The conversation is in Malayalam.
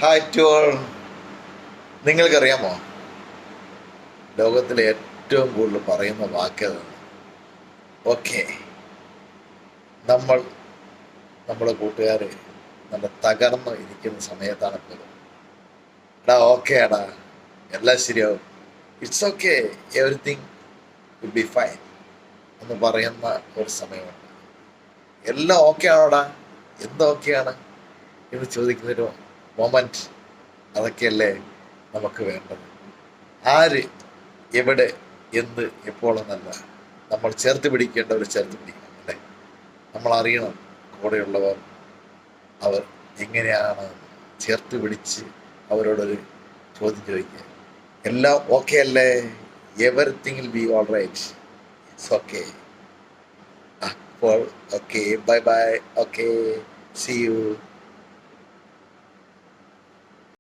Hi to all. നിങ്ങൾക്കറിയാമോ, ലോകത്തിലെ ഏറ്റവും കൂടുതൽ പറയുന്ന വാക്കതാണ് ഓക്കെ. നമ്മൾ നമ്മുടെ കൂട്ടുകാരെ നല്ല തകർന്ന് ഇരിക്കുന്ന സമയത്താണ് പോലും എടാ ഓക്കെ എടാ, എല്ലാം ശരിയാവും, it's okay, everything will be fine എന്ന് പറയുന്ന ഒരു സമയമുണ്ട്. എല്ലാം ഓക്കെ ആണോടാ, എന്തൊക്കെയാണ് എന്ന് ചോദിക്കുന്നൊരു മൊമെന്റ്, അതൊക്കെയല്ലേ നമുക്ക് വേണ്ടത്. ആര്, എവിടെ, എന്ത്, എപ്പോഴെന്നല്ല, നമ്മൾ ചേർത്ത് പിടിക്കേണ്ടവർ ചേർത്ത് പിടിക്കണം അല്ലേ. നമ്മൾ അറിയണം കൂടെയുള്ളവർ അവർ എങ്ങനെയാണ് ചേർത്ത് പിടിച്ച് അവരോടൊരു ചോദ്യം ചോദിക്കുക. എല്ലാം ഓക്കെ അല്ലേ, everything will be all right, it's okay. അപ്പോൾ okay, bye bye, okay, see U.